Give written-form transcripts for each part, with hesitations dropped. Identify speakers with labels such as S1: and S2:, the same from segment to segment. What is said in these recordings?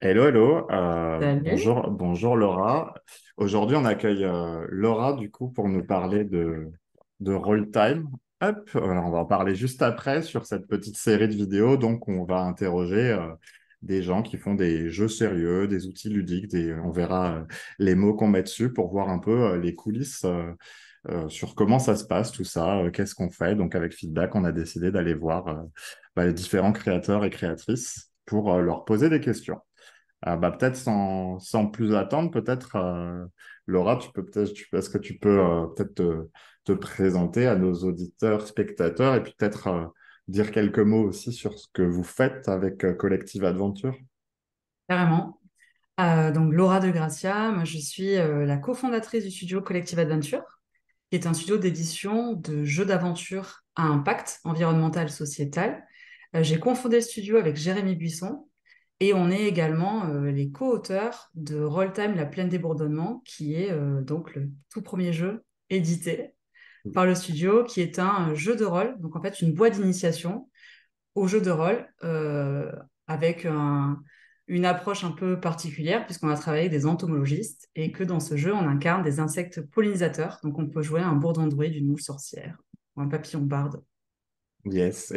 S1: Hello, hello.
S2: Salut.
S1: Bonjour Laura. Aujourd'hui, on accueille Laura du coup pour nous parler de Roll Time. Hop, on va en parler juste après sur cette petite série de vidéos. Donc, on va interroger des gens qui font des jeux sérieux, des outils ludiques. On verra les mots qu'on met dessus pour voir un peu les coulisses sur comment ça se passe, tout ça, qu'est-ce qu'on fait. Donc, avec Feedback, on a décidé d'aller voir les différents créateurs et créatrices pour leur poser des questions. Peut-être sans plus attendre, peut-être, Laura, est-ce que tu peux peut-être te présenter à nos auditeurs, spectateurs, et puis peut-être dire quelques mots aussi sur ce que vous faites avec Collective Adventure?
S2: Carrément. Donc Laura de Gracia, moi je suis la cofondatrice du studio Collective Adventure, qui est un studio d'édition de jeux d'aventure à impact environnemental sociétal. J'ai cofondé le studio avec Jérémy Buisson et on est également les co-auteurs de Rolltime, la plaine des bourdonnements, qui est donc le tout premier jeu édité par le studio, qui est un jeu de rôle, donc en fait une boîte d'initiation au jeu de rôle avec une approche un peu particulière puisqu'on a travaillé avec des entomologistes et que dans ce jeu, on incarne des insectes pollinisateurs. Donc, on peut jouer un bourdon druide, une mouche sorcière ou un papillon barde.
S1: Yes.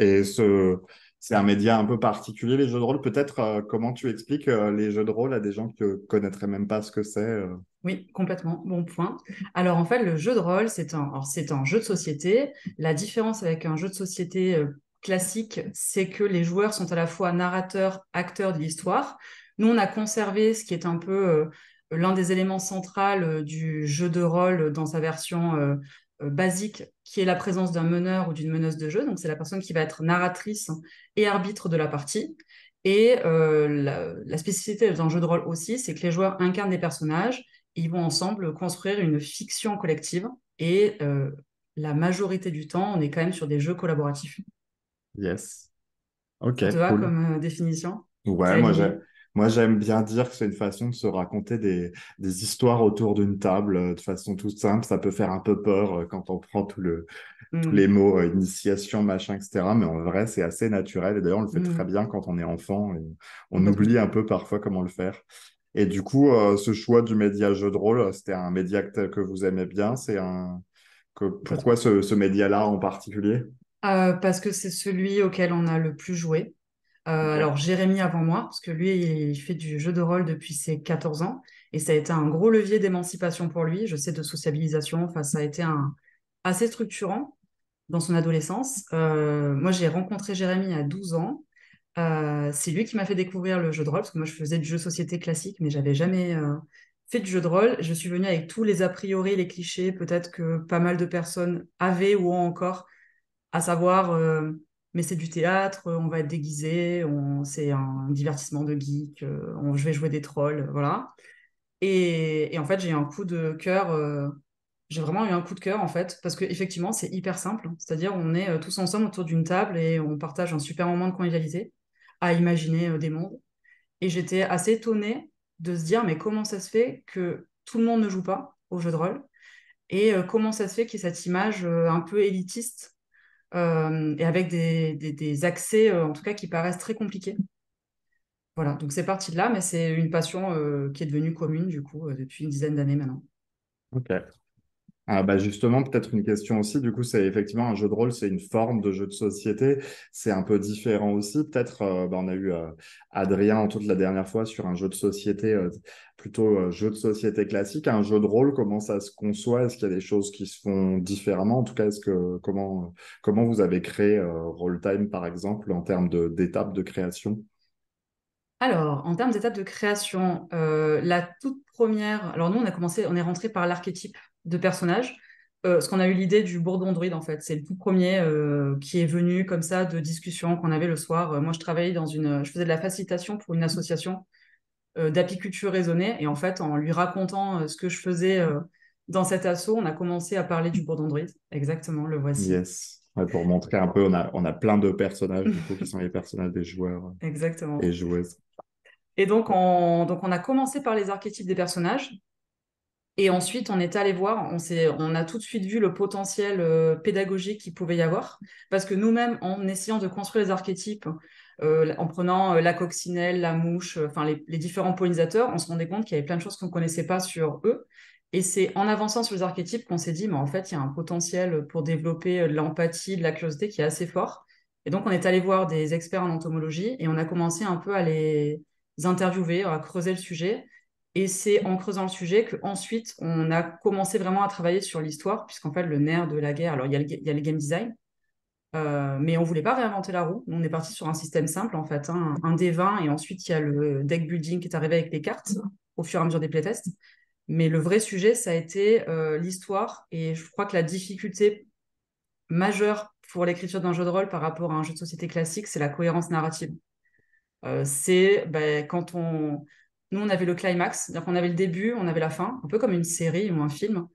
S1: C'est un média un peu particulier, les jeux de rôle. Peut-être comment tu expliques les jeux de rôle à des gens qui ne connaîtraient même pas ce que c'est.
S2: Oui, complètement, bon point. Alors en fait, le jeu de rôle, c'est un jeu de société. La différence avec un jeu de société classique, c'est que les joueurs sont à la fois narrateurs, acteurs de l'histoire. Nous, on a conservé ce qui est un peu l'un des éléments centraux du jeu de rôle dans sa version basique, qui est la présence d'un meneur ou d'une meneuse de jeu. Donc c'est la personne qui va être narratrice et arbitre de la partie. Et la spécificité d'un jeu de rôle aussi, c'est que les joueurs incarnent des personnages, ils vont ensemble construire une fiction collective et la majorité du temps, on est quand même sur des jeux collaboratifs.
S1: Yes. Ok,
S2: Ça te va
S1: cool.
S2: comme définition?
S1: Ouais,
S2: C'est aligné?
S1: moi j'aime bien dire que c'est une façon de se raconter des histoires autour d'une table de façon toute simple. Ça peut faire un peu peur quand on prend tous les
S2: Hmm.
S1: mots initiation, machin, etc. Mais en vrai, c'est assez naturel. Et d'ailleurs, on le fait très
S2: Hmm.
S1: bien quand on est enfant. Et on oublie
S2: Complètement.
S1: un peu parfois comment le faire. Et du coup, ce choix du média jeu de rôle, c'était un média que vous aimez bien. Pourquoi
S2: Complètement.
S1: ce média-là en particulier?
S2: Parce que c'est celui auquel on a le plus joué. Alors,
S1: Ok.
S2: Jérémy avant moi, parce que lui, il fait du jeu de rôle depuis ses 14 ans, et ça a été un gros levier d'émancipation pour lui, je sais, de sociabilisation, enfin, ça a été assez structurant dans son adolescence. Moi, j'ai rencontré Jérémy à 12 ans. C'est lui qui m'a fait découvrir le jeu de rôle, parce que moi, je faisais du jeu société classique, mais j'avais jamais fait de jeu de rôle. Je suis venue avec tous les a priori, les clichés, peut-être que pas mal de personnes avaient ou ont encore, à savoir, mais c'est du théâtre, on va être déguisé, c'est un divertissement de geek, je vais jouer des trolls, voilà. Et en fait, j'ai eu un coup de cœur, j'ai vraiment eu un coup de cœur, en fait, parce qu'effectivement, c'est hyper simple. C'est-à-dire, on est tous ensemble autour d'une table et on partage un super moment de convivialité à imaginer des mondes. Et j'étais assez étonnée de se dire, mais comment ça se fait que tout le monde ne joue pas au jeu de rôle? Et comment ça se fait qu'il y ait cette image un peu élitiste et avec des accès, en tout cas, qui paraissent très compliqués. Voilà, donc c'est parti de là, mais c'est une passion qui est devenue commune, du coup, depuis une dizaine d'années maintenant.
S1: Ok. Justement, peut-être une question aussi. Du coup, c'est effectivement un jeu de rôle, c'est une forme de jeu de société. C'est un peu différent aussi. Peut-être, on a eu Adrien en toute la dernière fois sur un jeu de société, plutôt jeu de société classique. Un jeu de rôle, comment ça se conçoit? Est-ce qu'il y a des choses qui se font différemment? En tout cas, comment vous avez créé Rolltime, par exemple, en termes d'étapes de création?
S2: Alors, en termes d'étapes de création, la toute première, alors nous, on a commencé, on est rentré par l'archétype de personnage, parce qu'on a eu l'idée du bourdon druide, en fait. C'est le tout premier qui est venu comme ça de discussion qu'on avait le soir. Moi, je travaillais je faisais de la facilitation pour une association d'apiculture raisonnée, et en fait, en lui racontant ce que je faisais dans cet assaut, on a commencé à parler du bourdon druide. Exactement, le voici.
S1: Yes. Ouais, pour montrer un peu, on a plein de personnages, du coup, qui sont les personnages des joueurs et
S2: Exactement.
S1: joueuses.
S2: Et donc on a commencé par les archétypes des personnages. Et ensuite, on est allé voir, on a tout de suite vu le potentiel pédagogique qu'il pouvait y avoir, parce que nous-mêmes, en essayant de construire les archétypes, en prenant la coccinelle, la mouche, enfin les différents pollinisateurs, on se rendait compte qu'il y avait plein de choses qu'on ne connaissait pas sur eux. Et c'est en avançant sur les archétypes qu'on s'est dit, mais en fait, il y a un potentiel pour développer de l'empathie, de la curiosité qui est assez fort. Et donc, on est allé voir des experts en entomologie et on a commencé un peu à les interviewer, à creuser le sujet. Et c'est en creusant le sujet qu'ensuite, on a commencé vraiment à travailler sur l'histoire, puisqu'en fait, le nerf de la guerre, alors il y a le game design, mais on ne voulait pas réinventer la roue. Nous, on est parti sur un système simple, en fait, hein, un des 20, et ensuite, il y a le deck building qui est arrivé avec les cartes au fur et à mesure des playtests. Mais le vrai sujet, ça a été l'histoire, et je crois que la difficulté majeure pour l'écriture d'un jeu de rôle par rapport à un jeu de société classique, c'est la cohérence narrative. C'est ben, quand on... Nous, on avait le climax, c'est-à-dire qu'on avait le début, on avait la fin, un peu comme une série ou un film.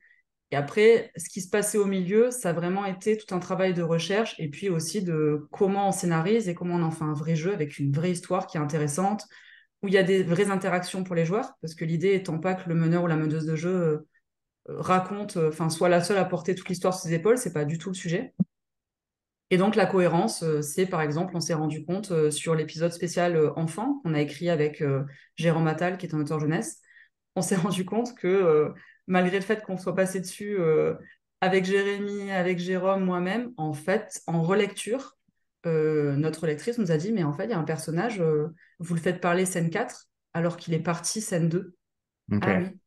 S2: Et après, ce qui se passait au milieu, ça a vraiment été tout un travail de recherche et puis aussi de comment on scénarise et comment on en fait un vrai jeu avec une vraie histoire qui est intéressante, où il y a des vraies interactions pour les joueurs, parce que l'idée étant pas que le meneur ou la meneuse de jeu raconte, enfin, soit la seule à porter toute l'histoire sur ses épaules, c'est pas du tout le sujet. Et donc la cohérence, c'est par exemple, on s'est rendu compte sur l'épisode spécial enfant qu'on a écrit avec Jérôme Attal, qui est un auteur jeunesse, on s'est rendu compte que malgré le fait qu'on soit passé dessus avec Jérémy, avec Jérôme, moi-même, en fait, en relecture, notre lectrice nous a dit, mais en fait, il y a un personnage, vous le faites parler scène 4 alors qu'il est parti scène 2. Ah
S1: Ok.
S2: oui,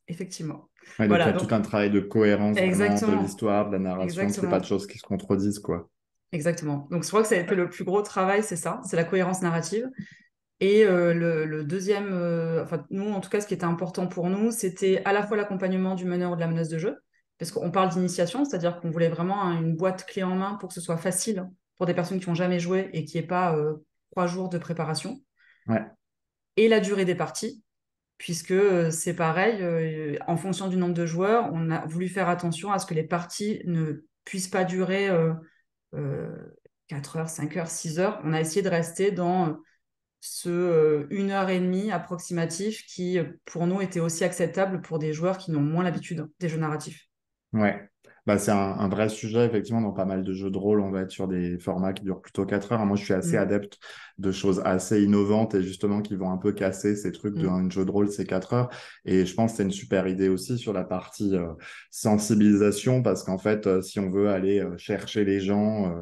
S2: effectivement.
S1: Ouais, donc il y
S2: Voilà,
S1: a tout
S2: donc
S1: un travail de cohérence vraiment de
S2: exactement,
S1: l'histoire, de la narration, qu'il n'y ait pas de
S2: exactement.
S1: choses qui se contredisent, quoi.
S2: Exactement. Donc, je crois que ça a été le plus gros travail, c'est ça, c'est la cohérence narrative. Et le deuxième, enfin, nous, en tout cas, ce qui était important pour nous, c'était à la fois l'accompagnement du meneur ou de la meneuse de jeu, parce qu'on parle d'initiation, c'est-à-dire qu'on voulait vraiment une boîte clé en main pour que ce soit facile pour des personnes qui n'ont jamais joué et qui n'aient pas 3 jours de préparation,
S1: Ouais,
S2: et la durée des parties, puisque c'est pareil, en fonction du nombre de joueurs, on a voulu faire attention à ce que les parties ne puissent pas durer euh, 4 heures, 5 heures, 6 heures. On a essayé de rester dans ce 1 heure et demie approximatif qui, pour nous, était aussi acceptable pour des joueurs qui n'ont moins l'habitude des jeux narratifs.
S1: ouais. Bah, c'est un vrai sujet, effectivement, dans pas mal de jeux de rôle, on va être sur des formats qui durent plutôt 4 heures. Moi, je suis assez
S2: Mm,
S1: adepte de choses assez innovantes et justement qui vont un peu casser ces trucs
S2: mm,
S1: d'un jeu de rôle, c'est 4 heures. Et je pense que c'est une super idée aussi sur la partie sensibilisation, parce qu'en fait, si on veut aller chercher les gens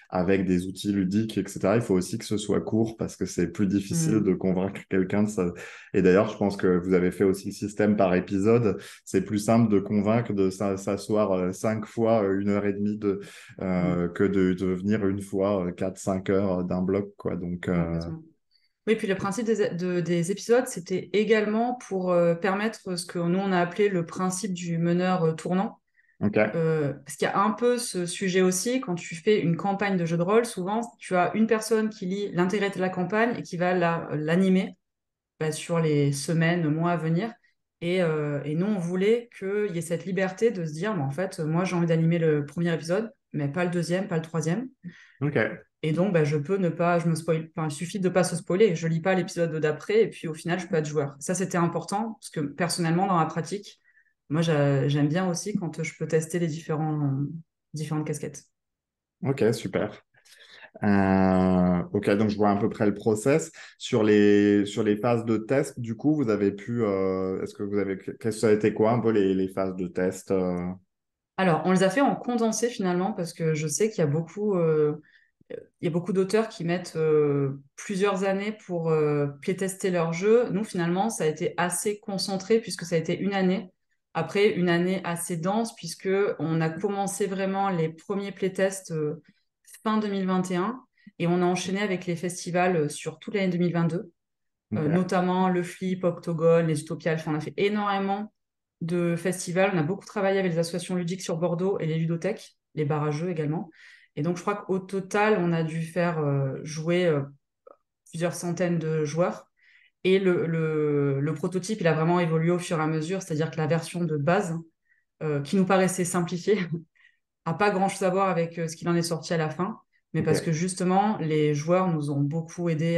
S1: avec des outils ludiques, etc., il faut aussi que ce soit court, parce que c'est plus difficile
S2: mm,
S1: de convaincre quelqu'un de ça. Et d'ailleurs, je pense que vous avez fait aussi le système par épisode. C'est plus simple de convaincre de s'asseoir 5 fois 1 heure et demie
S2: mm,
S1: que de venir une fois 4, 5 heures d'un bloc, quoi. Donc,
S2: complètement. Oui, puis le principe des épisodes, c'était également pour permettre ce que nous, on a appelé le principe du meneur tournant.
S1: ok,
S2: Parce qu'il y a un peu ce sujet aussi, quand tu fais une campagne de jeu de rôle, souvent, tu as une personne qui lit l'intégralité de la campagne et qui va l'animer bah, sur les semaines, mois à venir. Et nous, on voulait qu'il y ait cette liberté de se dire, mais en fait, moi, j'ai envie d'animer le premier épisode, mais pas le deuxième, pas le troisième.
S1: ok.
S2: Et donc, bah, je peux ne pas, je me spoil, enfin, il suffit de ne pas se spoiler. Je lis pas l'épisode d'après, et puis au final, je peux être joueur. Ça, c'était important, parce que personnellement, dans la pratique, moi, j'aime bien aussi quand je peux tester les différentes casquettes.
S1: Ok, super. Ok, donc je vois à peu près le process. Sur les phases de test, du coup, vous avez pu. Est-ce que vous avez. Qu'est-ce que ça a été quoi un peu les phases de test
S2: Alors, on les a fait en condensé finalement, parce que je sais qu'il y a il y a beaucoup d'auteurs qui mettent plusieurs années pour playtester leur jeu. Nous, finalement, ça a été assez concentré puisque ça a été une année. Après, une année assez dense puisque on a commencé vraiment les premiers playtests fin 2021 et on a enchaîné avec les festivals sur toute l'année 2022,
S1: Ok,
S2: notamment le Flip, Octogone, les Utopiales. Enfin, on a fait énormément de festivals. On a beaucoup travaillé avec les associations ludiques sur Bordeaux et les ludothèques, les bars à jeux également. Et donc, je crois qu'au total, on a dû faire jouer plusieurs centaines de joueurs. Et le prototype, il a vraiment évolué au fur et à mesure, c'est-à-dire que la version de base, qui nous paraissait simplifiée, a pas grand-chose à voir avec ce qu'il en est sorti à la fin, mais parce que
S1: ok.
S2: justement, les joueurs nous ont beaucoup aidé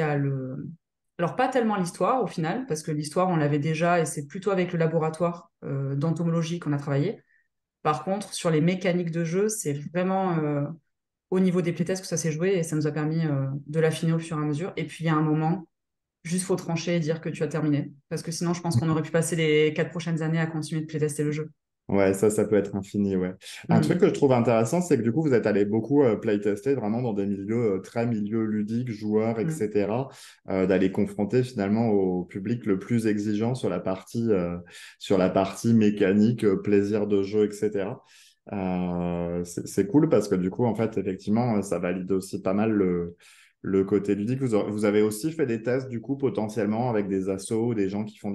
S2: Alors, pas tellement l'histoire au final, parce que l'histoire, on l'avait déjà, et c'est plutôt avec le laboratoire d'entomologie qu'on a travaillé. Par contre, sur les mécaniques de jeu, c'est vraiment au niveau des playtests que ça s'est joué, et ça nous a permis de l'affiner au fur et à mesure. Et puis, il y a un moment, juste faut trancher et dire que tu as terminé. Parce que sinon, je pense qu'on aurait pu passer les 4 prochaines années à continuer de playtester le jeu.
S1: Ouais, ça peut être infini, ouais. Un truc
S2: Mm.
S1: que je trouve intéressant, c'est que du coup, vous êtes allé beaucoup playtester vraiment dans des milieux très milieux ludiques, joueurs,
S2: Mm.
S1: etc. D'aller confronter finalement au public le plus exigeant sur la partie mécanique, plaisir de jeu, etc. C'est cool parce que du coup, en fait, effectivement, ça valide aussi pas mal le côté ludique. Vous avez aussi fait des tests, du coup, potentiellement avec des assos, des gens qui font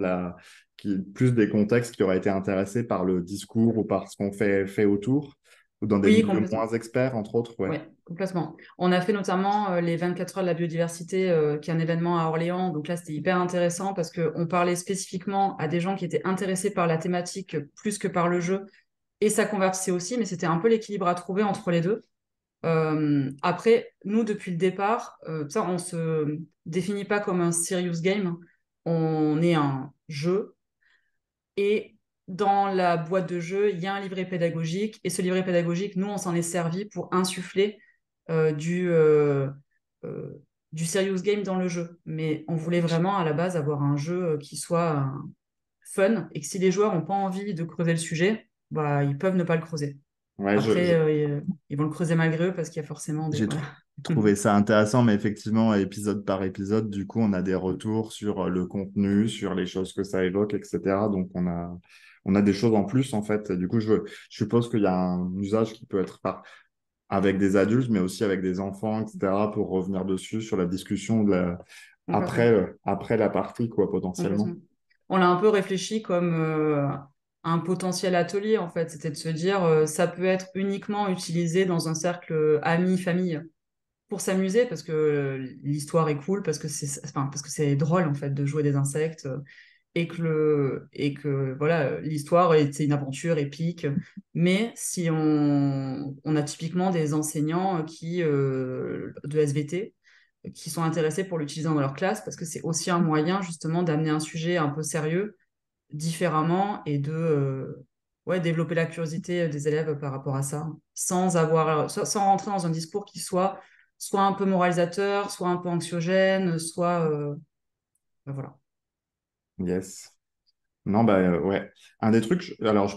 S1: plus des contextes qui auraient été intéressés par le discours ou par ce qu'on fait autour, ou dans des
S2: Oui,
S1: milieux moins
S2: complètement.
S1: experts, entre autres, ouais.
S2: Oui, complètement. On a fait notamment les 24 heures de la biodiversité, qui est un événement à Orléans. Donc là, c'était hyper intéressant parce qu'on parlait spécifiquement à des gens qui étaient intéressés par la thématique plus que par le jeu. Et ça convertissait aussi, mais c'était un peu l'équilibre à trouver entre les deux. Après, nous, depuis le départ, ça, on se définit pas comme un serious game. On est un jeu. Et dans la boîte de jeu, il y a un livret pédagogique. Et ce livret pédagogique, nous, on s'en est servi pour insuffler euh, du, euh, euh, du serious game dans le jeu. Mais on voulait vraiment, à la base, avoir un jeu qui soit fun et que si les joueurs n'ont pas envie de creuser le sujet, bah, ils peuvent ne pas le creuser.
S1: Ouais,
S2: Après, ils vont le creuser malgré eux parce qu'il y a forcément des...
S1: j'ai
S2: Voilà.
S1: trouvé ça intéressant, mais effectivement, épisode par épisode, du coup, on a des retours sur le contenu, sur les choses que ça évoque, etc. Donc, on a des choses en plus, en fait. Du coup, je suppose qu'il y a un usage qui peut être avec des adultes, mais aussi avec des enfants, etc., pour revenir dessus sur la discussion
S2: Complètement.
S1: après la partie, quoi, potentiellement.
S2: Complètement. On l'a un peu réfléchi comme un potentiel atelier, en fait. C'était de se dire, ça peut être uniquement utilisé dans un cercle ami-famille pour s'amuser, parce que l'histoire est cool, parce que c'est drôle, en fait, de jouer des insectes, et que voilà, l'histoire, c'est une aventure épique. Mais si on a typiquement des enseignants de SVT, qui sont intéressés pour l'utiliser dans leur classe parce que c'est aussi un moyen justement d'amener un sujet un peu sérieux différemment et de ouais, développer la curiosité des élèves par rapport à ça, sans rentrer dans un discours qui soit un peu moralisateur, soit un peu anxiogène, voilà.
S1: Yes. Non, bah ouais. Un des trucs, alors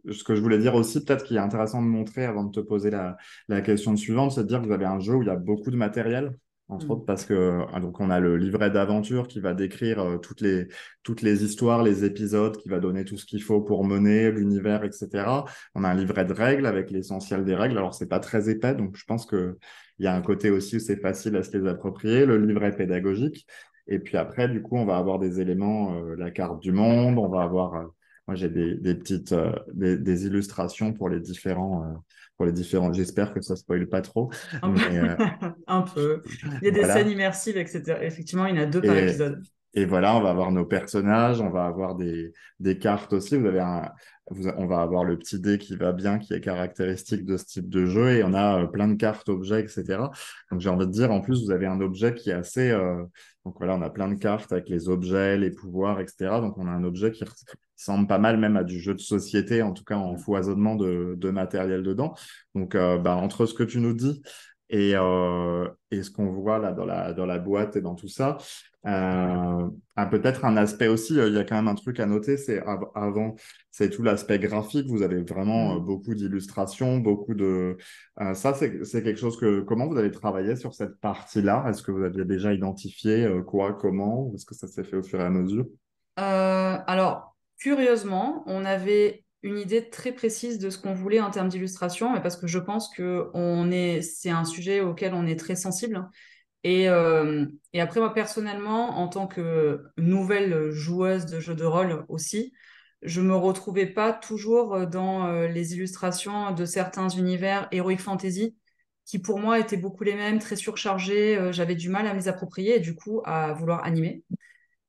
S1: ce que je voulais dire aussi, peut-être qu'il est intéressant de montrer avant de te poser la question suivante, c'est de dire que vous avez un jeu où il y a beaucoup de matériel, entre autres
S2: Mm.
S1: parce que donc on a le livret d'aventure qui va décrire toutes les histoires, les épisodes, qui va donner tout ce qu'il faut pour mener l'univers, etc. On a un livret de règles avec l'essentiel des règles. Alors c'est pas très épais, donc je pense que il y a un côté aussi où c'est facile à se les approprier. Le livret pédagogique. Et puis après, du coup, on va avoir des éléments, la carte du monde, on va avoir, moi j'ai des petites, des illustrations pour les différents, j'espère que ça spoile pas trop,
S2: Un peu.
S1: mais
S2: Un peu. Il y a des scènes
S1: voilà.
S2: immersives, etc. Effectivement, il y en a 2 par
S1: Et,
S2: épisode.
S1: et voilà, on va avoir nos personnages, on va avoir des cartes aussi. On va avoir le petit dé qui va bien, qui est caractéristique de ce type de jeu, et on a plein de cartes, objets, etc. Donc j'ai envie de dire, en plus, vous avez un objet qui est assez. Donc voilà, on a plein de cartes avec les objets, les pouvoirs, etc. Donc on a un objet qui ressemble pas mal même à du jeu de société, en tout cas en foisonnement de matériel dedans. Donc bah, entre ce que tu nous dis et ce qu'on voit là dans la boîte et dans tout ça. Peut-être un aspect aussi, il y a quand même un truc à noter, avant, c'est tout l'aspect graphique. Vous avez vraiment
S2: Mm.
S1: beaucoup d'illustrations, ça, c'est quelque chose comment vous avez travaillé sur cette partie-là? Est-ce que vous aviez déjà identifié quoi, comment? Ou est-ce que ça s'est fait au fur et à mesure?
S2: Alors, curieusement, on avait une idée très précise de ce qu'on voulait en termes d'illustration, mais parce que je pense que c'est un sujet auquel on est très sensible. Et après, moi, personnellement, en tant que nouvelle joueuse de jeux de rôle aussi, je me retrouvais pas toujours dans les illustrations de certains univers heroic fantasy, qui pour moi étaient beaucoup les mêmes, très surchargés. J'avais du mal à me les approprier et du coup à vouloir animer.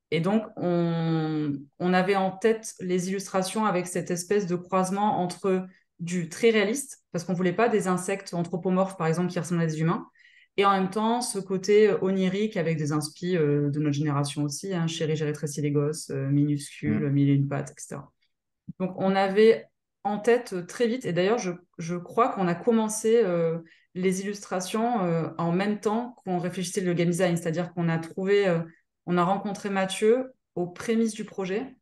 S2: Et donc, on avait en tête les illustrations avec cette espèce de croisement entre du très réaliste, parce qu'on voulait pas des insectes anthropomorphes, par exemple, qui ressemblent à des humains, Et en même temps, ce côté onirique avec des inspi de notre génération aussi, hein, Chérie, j'ai rétréci les gosses, Minuscule,
S1: Mm.
S2: Mille et une pattes, etc. Donc, on avait en tête très vite, et d'ailleurs, je crois qu'on a commencé les illustrations en même temps qu'on réfléchissait le game design, c'est-à-dire qu'on a trouvé, on a rencontré Mathieu aux prémices du projet,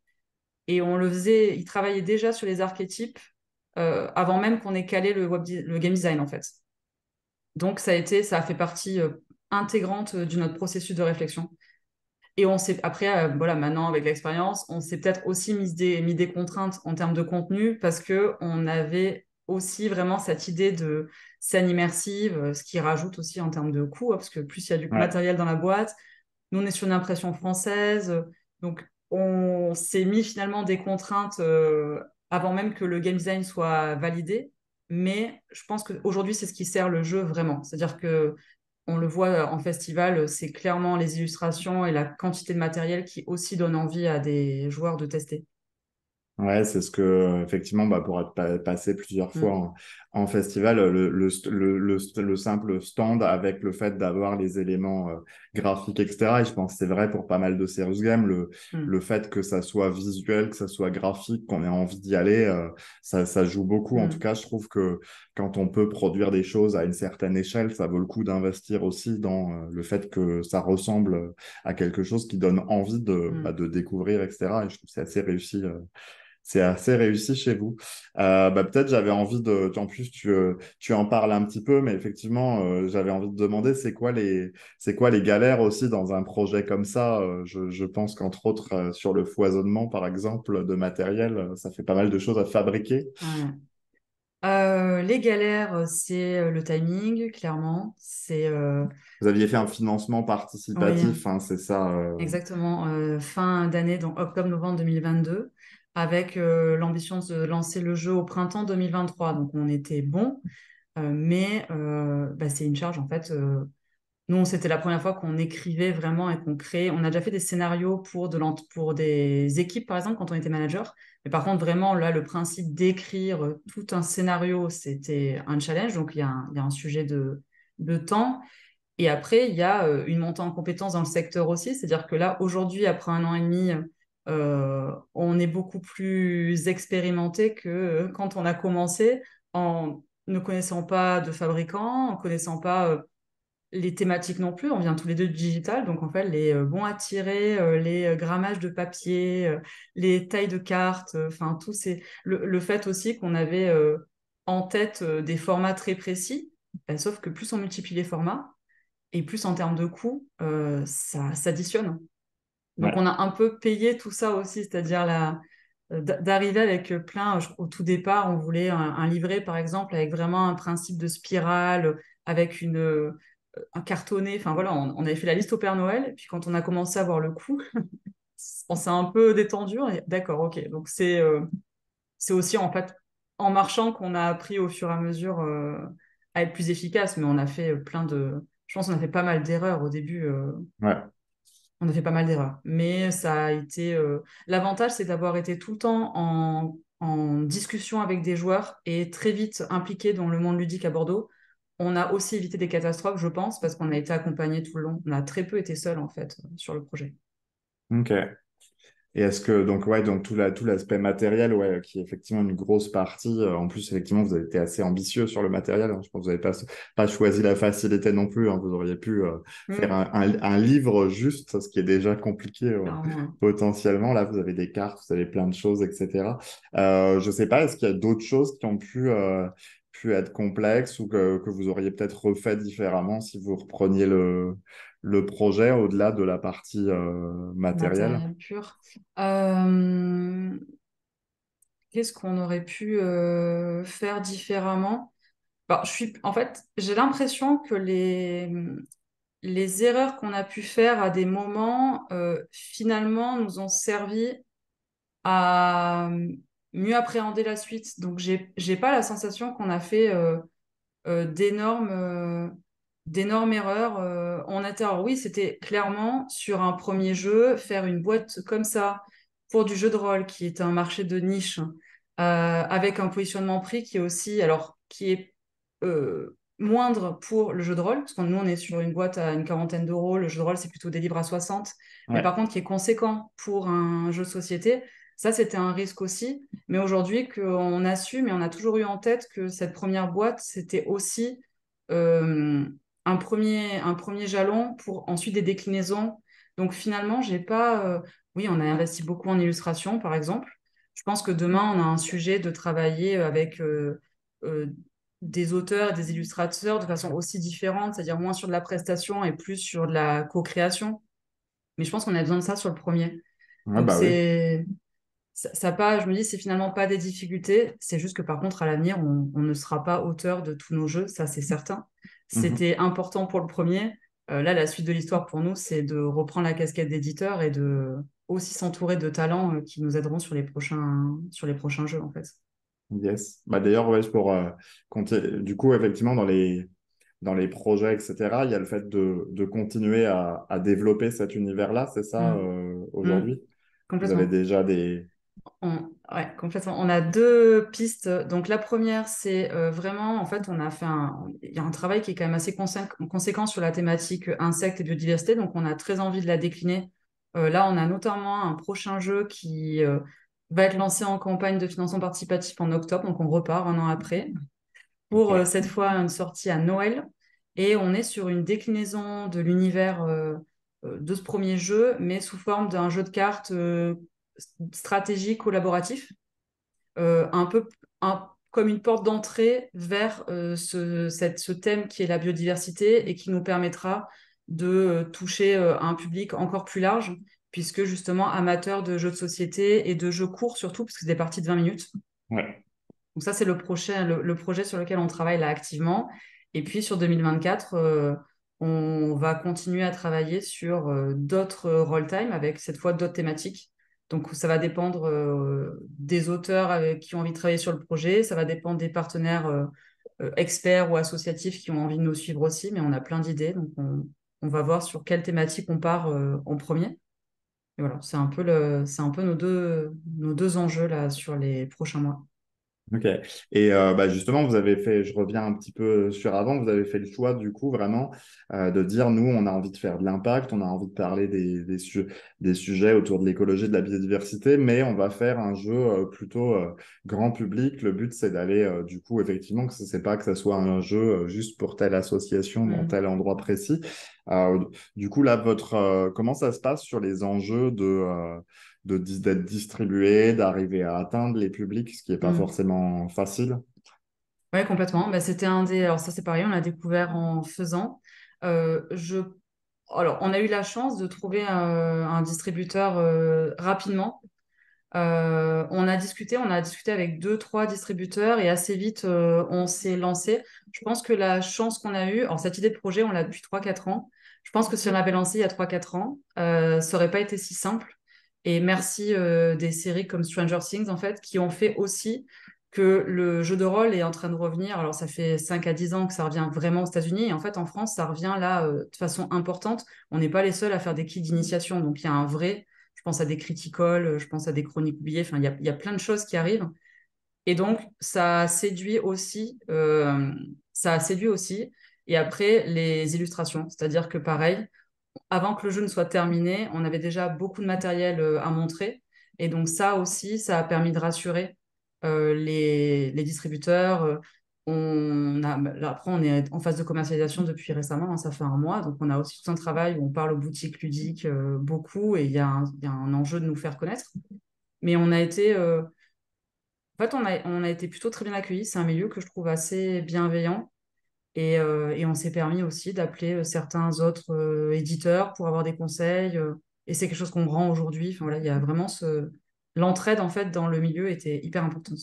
S2: et on le faisait, il travaillait déjà sur les archétypes avant même qu'on ait calé le game design, en fait. Donc, ça a fait partie intégrante de notre processus de réflexion. Et on s'est, après, voilà, maintenant, avec l'expérience, on s'est peut-être aussi mis des contraintes en termes de contenu parce que on avait aussi vraiment cette idée de scène immersive, ce qui rajoute aussi en termes de coût, hein, parce que plus il y a du
S1: Ouais.
S2: matériel dans la boîte, nous, on est sur une impression française, donc on s'est mis finalement des contraintes avant même que le game design soit validé. Mais je pense qu'aujourd'hui, c'est ce qui sert le jeu vraiment. C'est-à-dire que on le voit en festival, c'est clairement les illustrations et la quantité de matériel qui aussi donne envie à des joueurs de tester.
S1: Ouais, c'est ce que, effectivement, bah, pour être passé plusieurs fois
S2: Mm,
S1: en festival, le simple stand avec le fait d'avoir les éléments graphiques, etc. Et je pense que c'est vrai pour pas mal de serious games,
S2: mm,
S1: le fait que ça soit visuel, que ça soit graphique, qu'on ait envie d'y aller, ça joue beaucoup. En tout
S2: mm,
S1: cas, je trouve que quand on peut produire des choses à une certaine échelle, ça vaut le coup d'investir aussi dans le fait que ça ressemble à quelque chose qui donne envie
S2: mm.
S1: de découvrir, etc. Et je trouve que c'est assez réussi. C'est assez réussi chez vous. Bah, peut-être j'avais envie de... En plus, tu en parles un petit peu, mais effectivement, j'avais envie de demander, c'est quoi les galères aussi dans un projet comme ça? Je pense qu'entre autres, sur le foisonnement, par exemple, de matériel, ça fait pas mal de choses à fabriquer.
S2: Ouais. Les galères, c'est le timing, clairement.
S1: Vous aviez fait un financement
S2: Oui,
S1: participatif, hein, c'est ça.
S2: exactement, fin d'année, donc octobre-novembre 2022, avec l'ambition de se lancer le jeu au printemps 2023. Donc on était bon, mais bah, c'est une charge en fait. Nous, c'était la première fois qu'on écrivait vraiment et qu'on créait. On a déjà fait des scénarios pour des équipes, par exemple, quand on était manager. Mais par contre, vraiment, là, le principe d'écrire tout un scénario, c'était un challenge. Donc, il y a un sujet de temps. Et après, il y a une montée en compétences dans le secteur aussi. C'est-à-dire que là, aujourd'hui, après un an et demi, on est beaucoup plus expérimenté que quand on a commencé en ne connaissant pas de fabricants, en connaissant pas les thématiques non plus. On vient tous les deux du digital. Donc, en fait, les bons à tirer, les grammages de papier, les tailles de cartes, enfin, tout c'est le fait aussi qu'on avait en tête des formats très précis. Ben, sauf que plus on multiplie les formats, et plus en termes de coûts, ça s'additionne. Donc on
S1: Ouais.
S2: a un peu payé tout ça aussi, c'est-à-dire d'arriver avec plein, au tout départ, on voulait un livret par exemple avec vraiment un principe de spirale, avec un cartonné, enfin voilà, on avait fait la liste au Père Noël, et puis quand on a commencé à voir le coût, on s'est un peu détendu, on est d'accord, ok, donc c'est aussi en fait en marchant qu'on a appris au fur et à mesure à être plus efficace, mais on a fait je pense qu'on a fait pas mal d'erreurs au début.
S1: Ouais.
S2: On a fait pas mal d'erreurs, mais ça a été. L'avantage, c'est d'avoir été tout le temps en discussion avec des joueurs et très vite impliqué dans le monde ludique à Bordeaux. On a aussi évité des catastrophes, je pense, parce qu'on a été accompagnés tout le long. On a très peu été seuls, en fait, sur le projet.
S1: Ok. Et est-ce que, donc, ouais, donc tout l'aspect matériel, ouais, qui est effectivement une grosse partie. En plus, effectivement, vous avez été assez ambitieux sur le matériel, hein. Je pense que vous n'avez pas choisi la facilité non plus, hein. Vous auriez pu faire
S2: Mm.
S1: un livre juste, ce qui est déjà compliqué
S2: Clairement.
S1: potentiellement. Là, vous avez des cartes, vous avez plein de choses, etc. Je sais pas, est-ce qu'il y a d'autres choses qui ont pu être complexes ou que vous auriez peut-être refait différemment si vous repreniez le projet au-delà de la partie matérielle?
S2: Matériel pur. Euh, Qu'est-ce qu'on aurait pu faire différemment? Bon, en fait, j'ai l'impression que les erreurs qu'on a pu faire à des moments, finalement, nous ont servi à mieux appréhender la suite. Donc, j'ai pas la sensation qu'on a fait d'énormes erreurs. On était, alors oui, c'était clairement sur un premier jeu, faire une boîte comme ça pour du jeu de rôle, qui est un marché de niche, avec un positionnement prix qui est aussi, alors, qui est moindre pour le jeu de rôle, parce que nous, on est sur une boîte à une quarantaine d'euros, le jeu de rôle, c'est plutôt des livres à 60, mais
S1: Ouais.
S2: par contre, qui est conséquent pour un jeu de société, ça, c'était un risque aussi. Mais aujourd'hui, qu'on assume, et on a toujours eu en tête que cette première boîte, c'était aussi euh, un premier jalon pour ensuite des déclinaisons. Donc finalement, j'ai pas... Oui, on a investi beaucoup en illustration, par exemple. Je pense que demain, on a un sujet de travailler avec euh, des auteurs et des illustrateurs de façon aussi différente, c'est-à-dire moins sur de la prestation et plus sur de la co-création. Mais je pense qu'on a besoin de ça sur le premier.
S1: Ouais,
S2: Donc
S1: bah oui.
S2: ça pas, je me dis, c'est finalement pas des difficultés. C'est juste que par contre, à l'avenir, on ne sera pas auteur de tous nos jeux, ça c'est certain.
S1: Mhm.
S2: C'était important pour le premier. Là, la suite de l'histoire pour nous, c'est de reprendre la casquette d'éditeur et de aussi s'entourer de talents qui nous aideront sur les prochains jeux, en fait.
S1: Yes. Bah, d'ailleurs, ouais, du coup, effectivement, dans les projets, etc., il y a le fait de continuer à développer cet univers-là, c'est ça,
S2: Mm. Mm.
S1: aujourd'hui? Vous avez
S2: Complètement.
S1: déjà des...
S2: Ouais, complètement. On a deux pistes. Donc la première, c'est vraiment, en fait, il y a un travail qui est quand même assez conséquent sur la thématique insectes et biodiversité. Donc on a très envie de la décliner. Là, on a notamment un prochain jeu qui va être lancé en campagne de financement participatif en octobre. Donc on repart un an après pour
S1: Ok.
S2: cette fois une sortie à Noël. Et on est sur une déclinaison de l'univers de ce premier jeu, mais sous forme d'un jeu de cartes stratégique collaboratif, un peu comme une porte d'entrée vers ce thème qui est la biodiversité et qui nous permettra de toucher un public encore plus large, puisque justement amateur de jeux de société et de jeux courts surtout, parce que c'est des parties de 20 minutes.
S1: Ouais.
S2: Donc ça, c'est le projet sur lequel on travaille là activement. Et puis sur 2024, on va continuer à travailler sur d'autres roll time avec cette fois d'autres thématiques. Donc ça va dépendre des auteurs avec qui ont envie de travailler sur le projet, ça va dépendre des partenaires experts ou associatifs qui ont envie de nous suivre aussi, mais on a plein d'idées. Donc on va voir sur quelle thématique on part en premier. Et voilà, c'est un peu nos deux enjeux là sur les prochains mois.
S1: Ok. Et bah justement, vous avez fait, je reviens un petit peu sur avant, vous avez fait le choix du coup vraiment de dire, nous, on a envie de faire de l'impact, on a envie de parler des sujets autour de l'écologie, de la biodiversité, mais on va faire un jeu plutôt grand public. Le but, c'est d'aller du coup, effectivement, que ce n'est pas que ça soit un jeu juste pour telle association dans
S2: Mm.
S1: tel endroit précis. Euh, du coup, là, comment ça se passe sur les enjeux d'être distribué, d'arriver à atteindre les publics, ce qui n'est pas
S2: Mm.
S1: forcément facile.
S2: Oui, complètement. Bah, c'était un des. Alors, ça, c'est pareil, on l'a découvert en faisant. Euh, je... Alors, on a eu la chance de trouver un distributeur rapidement. On a discuté avec deux, trois distributeurs et assez vite, on s'est lancé. Je pense que la chance qu'on a eue, alors cette idée de projet, on l'a depuis 3 4 ans. Je pense que si on l'avait lancé il y a 3 4 ans, ça n'aurait pas été si simple. Et merci des séries comme Stranger Things, en fait, qui ont fait aussi que le jeu de rôle est en train de revenir. Alors, ça fait 5 à 10 ans que ça revient vraiment aux États-Unis. Et en fait, en France, ça revient là de façon importante. On n'est pas les seuls à faire des kits d'initiation. Donc, il y a un vrai, je pense à des critical, je pense à des chroniques oubliées. Enfin, il y a plein de choses qui arrivent. Et donc, ça a séduit aussi. Ça a séduit aussi. Et après, les illustrations. C'est-à-dire que pareil, avant que le jeu ne soit terminé, on avait déjà beaucoup de matériel à montrer. Et donc ça aussi, ça a permis de rassurer les distributeurs. Là, après, on est en phase de commercialisation depuis récemment, hein, ça fait un mois. Donc on a aussi tout un travail où on parle aux boutiques ludiques beaucoup et il y a un enjeu de nous faire connaître. Mais en fait, on a été plutôt très bien accueillis. C'est un milieu que je trouve assez bienveillant. Et on s'est permis aussi d'appeler certains autres éditeurs pour avoir des conseils. Et c'est quelque chose qu'on rend aujourd'hui. Enfin, voilà, il y a vraiment l'entraide en fait dans le milieu était hyper importante.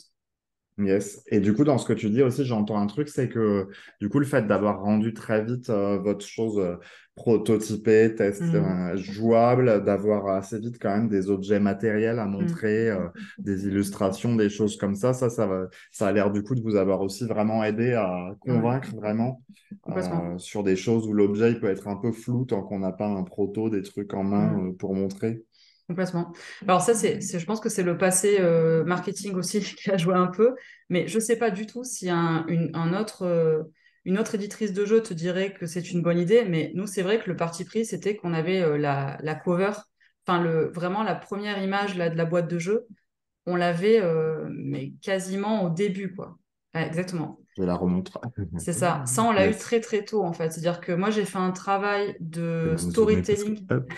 S1: Yes. Et du coup, dans ce que tu dis aussi, j'entends un truc, c'est que du coup, le fait d'avoir rendu très vite votre chose prototypée, test,
S2: Mm,
S1: jouable, d'avoir assez vite quand même des objets matériels à
S2: mm,
S1: montrer, des illustrations, des choses comme ça a l'air du coup de vous avoir aussi vraiment aidé à
S2: ouais,
S1: convaincre vraiment
S2: complètement.
S1: sur des choses où l'objet il peut être un peu flou tant qu'on n'a pas un proto, des trucs en main
S2: Mm.
S1: pour montrer.
S2: Complètement. Alors ça, je pense que c'est le passé marketing aussi qui a joué un peu, mais je ne sais pas du tout si un autre Une autre éditrice de jeu te dirait que c'est une bonne idée, mais nous, c'est vrai que le parti pris, c'était qu'on avait la cover, enfin, vraiment la première image là, de la boîte de jeu, on l'avait mais quasiment au début, quoi. Ouais, exactement.
S1: Je la remontre.
S2: C'est ça. Ça, on l'a eu
S1: Yes.
S2: très très tôt, en fait. C'est-à-dire que moi, j'ai fait un travail
S1: Je vais
S2: de
S1: même zoomer parce que,
S2: storytelling.
S1: hop,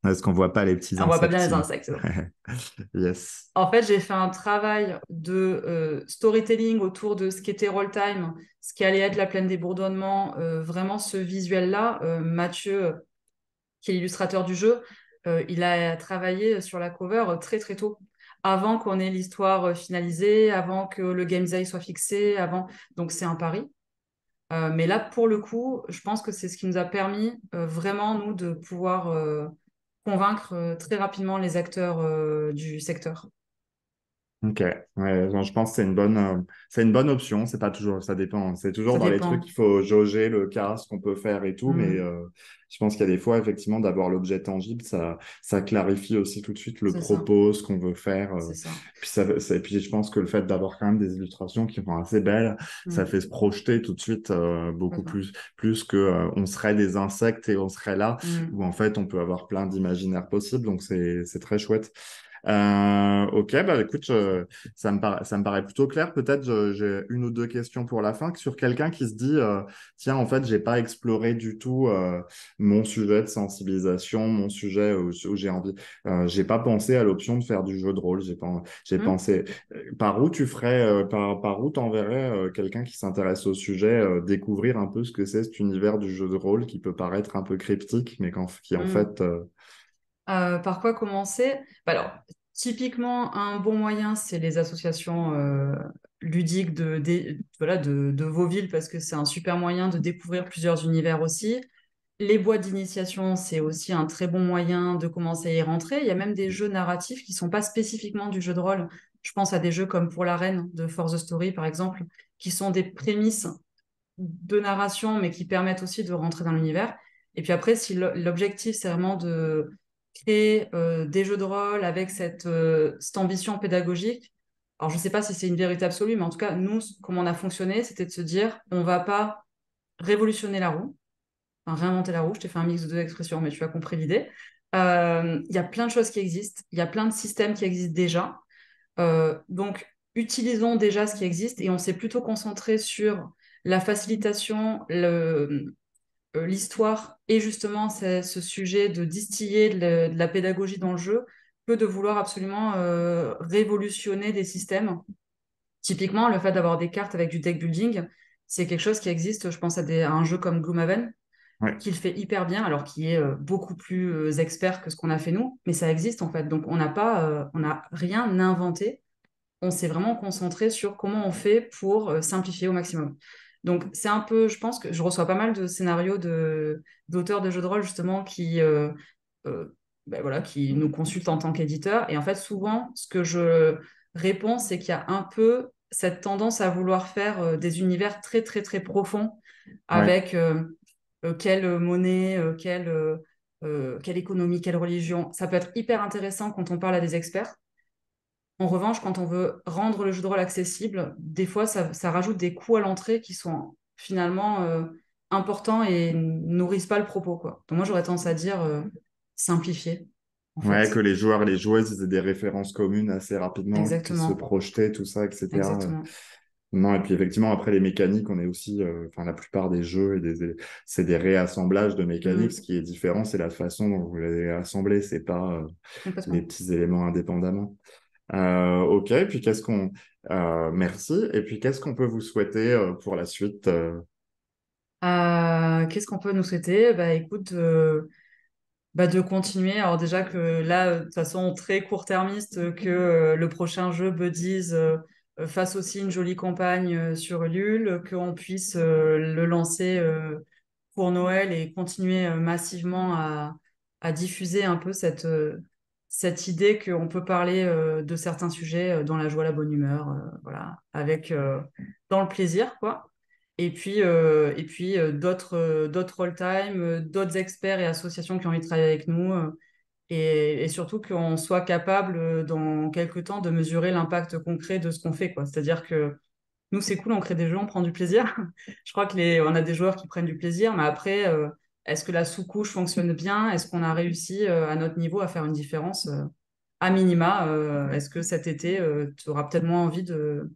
S1: parce qu'on voit pas les petits
S2: On voit pas bien
S1: insectes.
S2: les insectes.
S1: Yes.
S2: En fait, j'ai fait un travail de storytelling autour de ce qu'était Roll Time, ce qui allait être la plaine des bourdonnements, vraiment ce visuel-là. Mathieu, qui est l'illustrateur du jeu, il a travaillé sur la cover très très tôt, avant qu'on ait l'histoire finalisée, avant que le game design soit fixé, avant. Donc c'est un pari. Mais là, pour le coup, je pense que c'est ce qui nous a permis vraiment, nous, de pouvoir convaincre très rapidement les acteurs du secteur.
S1: Ok, ouais, non, je pense que c'est une bonne option. C'est pas toujours, ça dépend. C'est toujours
S2: Ça
S1: dans les trucs
S2: dépend.
S1: qu'il faut jauger le cas, ce qu'on peut faire et tout. Mais
S2: Mm,
S1: je pense qu'il y a des fois, effectivement, d'avoir l'objet tangible, ça clarifie aussi tout de suite le
S2: c'est ça,
S1: propos, ce qu'on veut faire.
S2: c'est ça.
S1: Puis je pense que le fait d'avoir quand même des illustrations qui sont assez belles, ça
S2: Mm,
S1: fait se projeter tout de suite beaucoup
S2: complètement.
S1: plus que on serait des insectes et on serait là,
S2: Mm.
S1: où en fait on peut avoir plein d'imaginaires possibles. Donc c'est très chouette. Ok, bah écoute, ça me paraît plutôt clair. Peut-être j'ai une ou deux questions pour la fin sur quelqu'un qui se dit, tiens, en fait, j'ai pas exploré du tout mon sujet de sensibilisation, mon sujet où j'ai envie. J'ai pas pensé à l'option de faire du jeu de rôle. J'ai
S2: Mm.
S1: pensé, par où tu ferais, par où t'enverrais quelqu'un qui s'intéresse au sujet, découvrir un peu ce que c'est cet univers du jeu de rôle qui peut paraître un peu cryptique, mais qui en
S2: Mm.
S1: fait,
S2: Par quoi commencer? Bah alors, typiquement, un bon moyen, c'est les associations ludiques voilà, de vos villes, parce que c'est un super moyen de découvrir plusieurs univers aussi. Les boîtes d'initiation, c'est aussi un très bon moyen de commencer à y rentrer. Il y a même des jeux narratifs qui sont pas spécifiquement du jeu de rôle. Je pense à des jeux comme Pour la Reine de For the Story, par exemple, qui sont des prémices de narration, mais qui permettent aussi de rentrer dans l'univers. Et puis après, si l'objectif, c'est vraiment de créer des jeux de rôle avec cette ambition pédagogique, alors je ne sais pas si c'est une vérité absolue, mais en tout cas, nous, comment on a fonctionné, c'était de se dire, on ne va pas révolutionner la roue, enfin, réinventer la roue. Je t'ai fait un mix de deux expressions, mais tu as compris l'idée. Il y a plein de choses qui existent, il y a plein de systèmes qui existent déjà. Donc, utilisons déjà ce qui existe et on s'est plutôt concentré sur la facilitation, l'histoire et justement ce sujet de distiller de la pédagogie dans le jeu que de vouloir absolument révolutionner des systèmes. Typiquement, le fait d'avoir des cartes avec du deck building, c'est quelque chose qui existe, je pense à un jeu comme Gloomhaven,
S1: ouais.
S2: qui le fait hyper bien, alors qui est beaucoup plus expert que ce qu'on a fait nous, mais ça existe en fait. Donc on n'a rien inventé, on s'est vraiment concentré sur comment on fait pour simplifier au maximum. Donc, c'est un peu, je pense que je reçois pas mal de scénarios d'auteurs de jeux de rôle, justement, euh, ben voilà, qui nous consultent en tant qu'éditeurs. Et en fait, souvent, ce que je réponds, c'est qu'il y a un peu cette tendance à vouloir faire des univers très, très, très profonds
S1: Ouais.
S2: avec quelle monnaie, quelle économie, quelle religion. Ça peut être hyper intéressant quand on parle à des experts. En revanche, quand on veut rendre le jeu de rôle accessible, des fois, ça rajoute des coûts à l'entrée qui sont finalement importants et nourrissent pas le propos, quoi. Donc moi, j'aurais tendance à dire simplifier, en
S1: Ouais, que
S2: fait.
S1: les joueurs et les joueuses ils aient des références communes assez rapidement, qu'ils puissent se
S2: Exactement,
S1: projeter, tout ça, etc.
S2: exactement.
S1: Non, et puis effectivement, après les mécaniques, on est aussi, enfin, la plupart des jeux, c'est des réassemblages de mécaniques. Ce
S2: Mm,
S1: qui est différent, c'est la façon dont vous les assemblez, c'est pas les
S2: complètement.
S1: petits éléments indépendamment. Ok, et puis merci. Et puis qu'est-ce qu'on peut vous souhaiter pour la suite
S2: Qu'est-ce qu'on peut nous souhaiter? Bah écoute, de continuer. Alors déjà que là, de toute façon, très court-termiste, que le prochain jeu Buddies fasse aussi une jolie campagne sur Ulule, qu'on puisse le lancer pour Noël et continuer massivement à diffuser un peu cette idée qu'on peut parler de certains sujets dans la joie, la bonne humeur, voilà, avec dans le plaisir, quoi. Et puis d'autres all-time, d'autres experts et associations qui ont envie de travailler avec nous, et surtout qu'on soit capable dans quelques temps de mesurer l'impact concret de ce qu'on fait, quoi. C'est-à-dire que nous, c'est cool, on crée des jeux, on prend du plaisir. Je crois on a des joueurs qui prennent du plaisir, mais après, est-ce que la sous-couche fonctionne bien? Est-ce qu'on a réussi à notre niveau à faire une différence à minima? Est-ce que cet été, tu auras peut-être moins envie de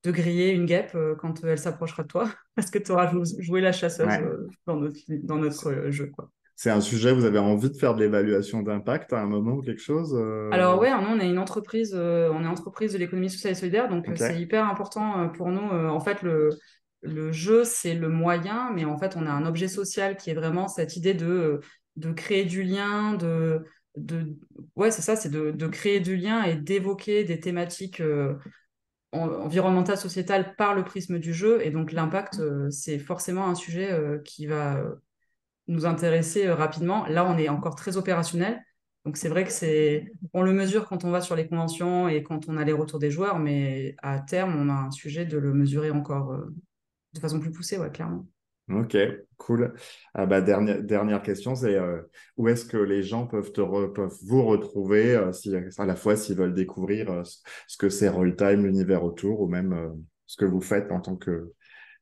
S2: griller une guêpe quand elle s'approchera de toi? Parce que tu auras joué la chasseuse
S1: Ouais.
S2: dans notre jeu, quoi.
S1: C'est un sujet, vous avez envie de faire de l'évaluation d'impact à un moment ou quelque chose
S2: Alors ouais, nous on est une entreprise, on est entreprise de l'économie sociale et solidaire, donc
S1: Ok.
S2: c'est hyper important pour nous. En fait, le jeu c'est le moyen, mais en fait on a un objet social qui est vraiment cette idée de créer du lien, de ouais c'est ça, c'est de créer du lien et d'évoquer des thématiques environnementales, sociétales par le prisme du jeu. Et donc l'impact, c'est forcément un sujet qui va nous intéresser rapidement. Là, on est encore très opérationnel. Donc, c'est vrai que on le mesure quand on va sur les conventions et quand on a les retours des joueurs, mais à terme, on a un sujet de le mesurer encore de façon plus poussée, ouais, clairement.
S1: Ok, cool. Ah bah, dernière question, c'est où est-ce que les gens peuvent vous retrouver si, à la fois s'ils veulent découvrir ce que c'est Rolltime, l'univers autour, ou même ce que vous faites en tant que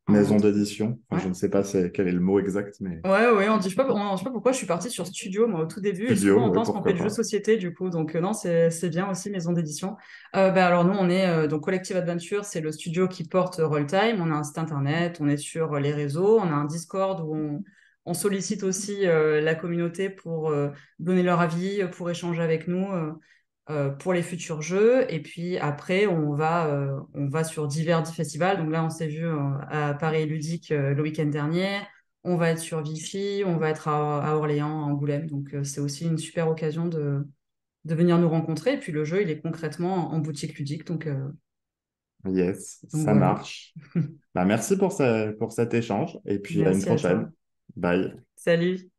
S1: maison d'édition. Enfin, je
S2: Ouais.
S1: ne sais pas quel est le mot exact, mais
S2: Ouais, ouais, on dit pas pourquoi je suis partie sur Studio, moi, au tout début, et souvent
S1: studio,
S2: on
S1: oui,
S2: pense qu'on fait
S1: pourquoi
S2: du jeu de
S1: pas.
S2: société, du coup, donc non, c'est bien aussi, maison d'édition. Bah, alors, nous, on est, donc, Collective Adventure, c'est le studio qui porte Rolltime, on a un site internet, on est sur les réseaux, on a un Discord où on sollicite aussi la communauté pour donner leur avis, pour échanger avec nous pour les futurs jeux, et puis après, on va sur divers festivals, donc là, on s'est vu à Paris Ludique le week-end dernier. On va être sur Vichy, on va être à Orléans, à Angoulême. Donc, c'est aussi une super occasion de venir nous rencontrer. Et puis, le jeu, il est concrètement en boutique ludique.
S1: Yes,
S2: Donc
S1: ça
S2: voilà.
S1: marche. Bah, merci pour cet échange et puis à une
S2: Merci à toi.
S1: prochaine. Bye.
S2: Salut.